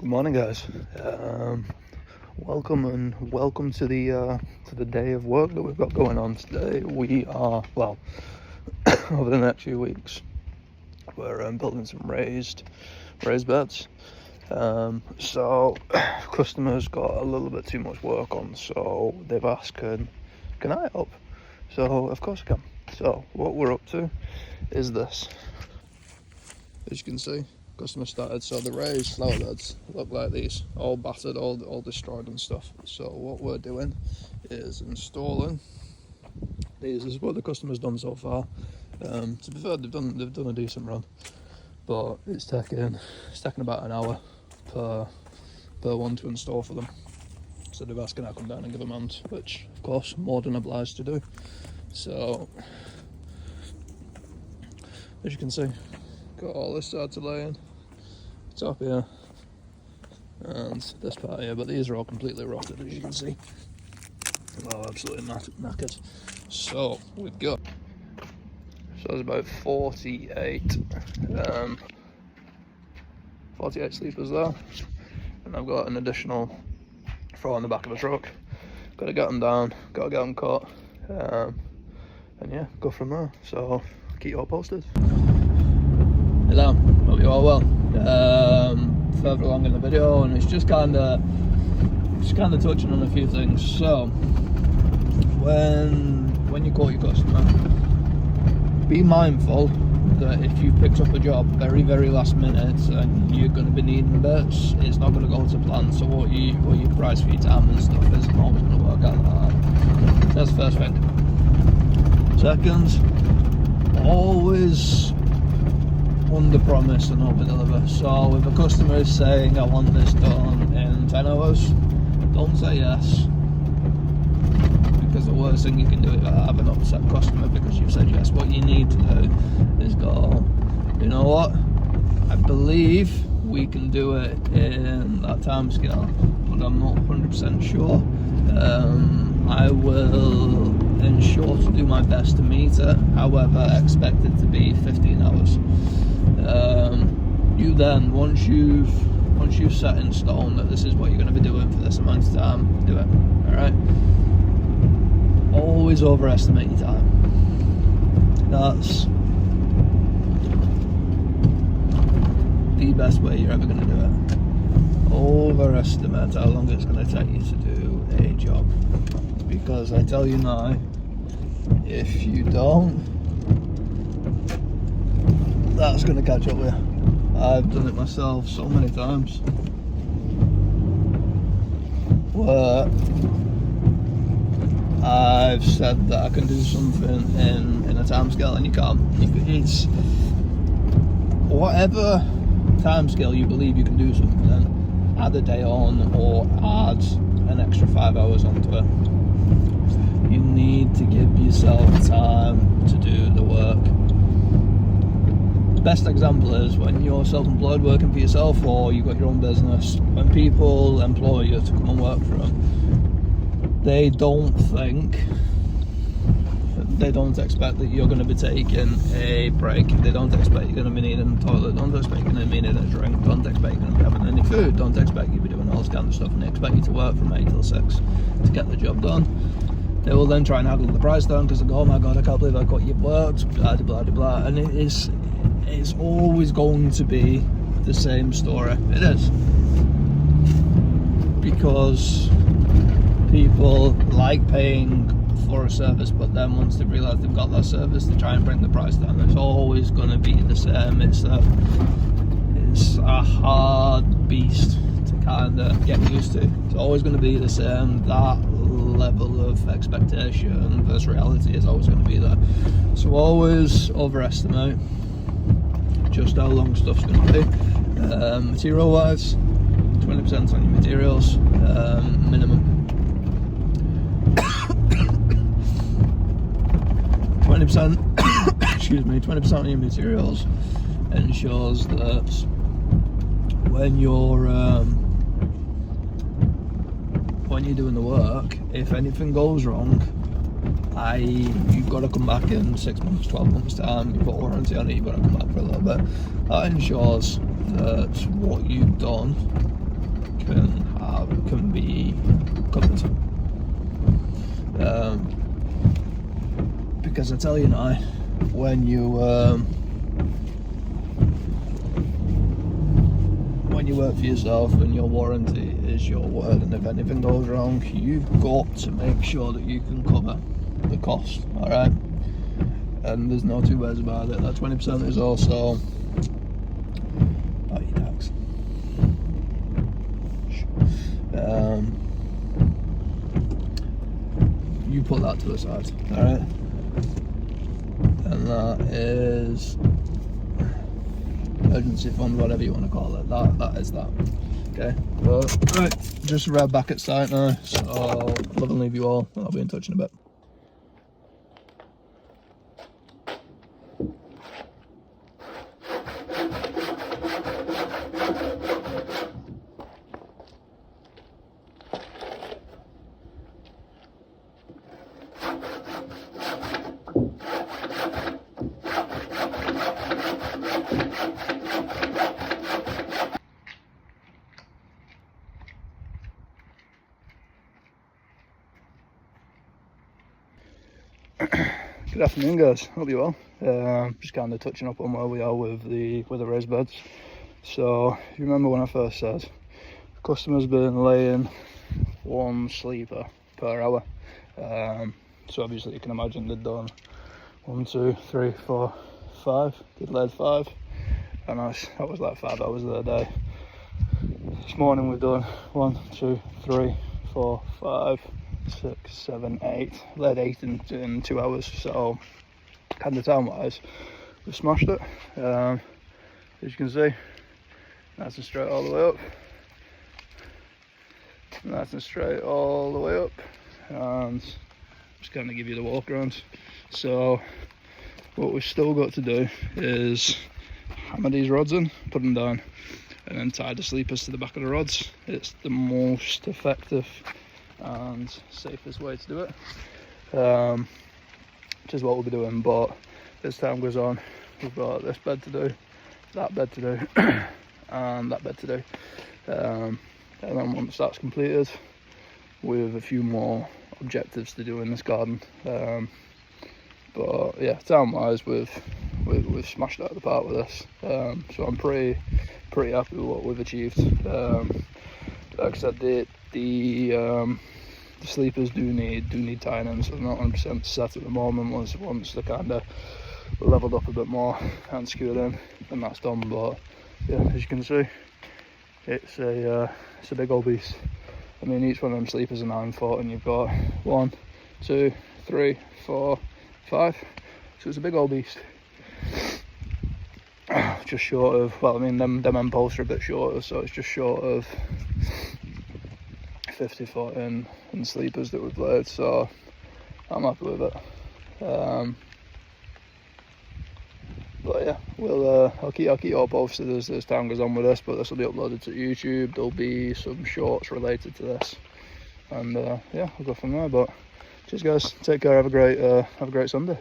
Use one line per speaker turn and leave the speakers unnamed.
Morning, guys. Welcome to the day of work that we've got going on today. We are over the next few weeks, we're building some raised beds. So customers got a little bit too much work on, so they've asked, can I help? So of course I can. So what we're up to is this. As you can see, customers started, so the raised flower beds look like these, all battered, all destroyed and stuff. So what we're doing is installing these. This is what the customer's done so far. To be fair, they've done a decent run, but it's taking about an hour per one to install for them. So they've asked, can I come down and give them a hand, which of course more than obliged to do. So as you can see, got all this side to lay in, top here, and this part here, but these are all completely rotted, as you can see. Oh, absolutely knackered. So we've got, there's about 48 sleepers there, and I've got an additional 4 on the back of the truck. Got to get them down, got to get them cut, and yeah, go from there. So keep you all posted. Hello, hope you all well. Further along in the video, and it's just kind of touching on a few things. So when you call your customer, be mindful that if you picked up a job very last minute and you're going to be needing bits, it's not going to go to plan. So what you price for your time and stuff isn't always going to work out like that. So that's the first thing. Second, always under promise and over deliver. So if a customer is saying, I want this done in 10 hours, don't say yes, because the worst thing you can do is have an upset customer because you've said yes. What you need to do is go, you know what, I believe we can do it in that time scale, but I'm not 100% sure. I will ensure to do my best to meet it, however, expect it to be 15 hours. You then, once you've set in stone that this is what you're going to be doing for this amount of time, do it. Alright? Always overestimate your time. That's the best way you're ever going to do it. Overestimate how long it's going to take you to do a job. Because I tell you now, if you don't, that's going to catch up with you. I've done it myself so many times where I've said that I can do something in a time scale and you can't. It's whatever time scale you believe you can do something, add a day on or add an extra 5 hours onto it. You need to give yourself time to do the work. Best example is when you're self-employed working for yourself, or you've got your own business. When people employ you to come and work for them, they don't expect that you're going to be taking a break. They don't expect you're going to be needing a toilet. Don't expect you're going to be needing a drink. Don't expect you're going to be having any food. Don't expect you to be doing all this kind of stuff, and they expect you to work from 8 till 6 to get the job done. They will then try and haggle the price down because they go, oh my god, I can't believe I got you worked, blah blah blah, and it's always going to be the same story. It is, because people like paying for a service, but then once they realise they've got that service, they try and bring the price down. It's always going to be the same. It's a hard beast to kind of get used to. It's always going to be the same. That level of expectation versus reality is always going to be there. So always overestimate just how long stuff's going to be. Material wise, 20% on your materials, minimum. 20% excuse me, 20% on your materials ensures that when you're doing the work, if anything goes wrong, you've got to come back in 6 months, 12 months time, you've got warranty on it, you've got to come back for a little bit. That ensures that what you've done can be covered. Because I tell you now, when you work for yourself and your warranty is your word, and if anything goes wrong, you've got to make sure that you can cover the cost. All right, and there's no two ways about it. That 20% is also tax. You put that to the side, all right, and that is emergency fund, whatever you want to call it. That is that. Okay, but right, just arrived back at site now, so love and leave you all, and I'll be in touch in a bit. Good afternoon, guys. Hope you're well. Just kind of touching up on where we are with the raised beds. So you remember when I first said the customer's been laying one sleeper per hour. So obviously you can imagine they'd done 1, 2, 3, 4, 5. They'd laid 5, and that was like 5 hours of their day. This morning we've done 1, 2, 3, 4, 5, 6, 7, 8. Laid 8 in 2 hours. So kind of time wise, we've smashed it. As you can see, nice and straight all the way up. Nice and straight all the way up. And just kind of give you the walk around. So what we've still got to do is hammer these rods in, put them down, and then tie the sleepers to the back of the rods. It's the most effective and safest way to do it, which is what we'll be doing. But as time goes on, we've got this bed to do, that bed to do, and that bed to do, and then once that's completed, we have a few more objectives to do in this garden. But yeah, time wise, we've smashed it out of the park with this. So I'm pretty happy with what we've achieved. Like I said, the sleepers do need tying in, so they're not 100% set at the moment. Once they're kind of leveled up a bit more and secured in, then that's done. But yeah, as you can see, it's a big old beast. I mean, each one of them sleepers are 9 foot, and you've got 1, 2, 3, 4, 5. So it's a big old beast. Just short of, well, I mean, them end posts are a bit shorter, so it's just short of 50 foot in sleepers that we've laid. So I'm happy with it. But yeah, I'll keep you all posted as time goes on with this. But this will be uploaded to YouTube. There'll be some shorts related to this, and yeah, we'll go from there. But cheers, guys. Take care. Have a great Sunday.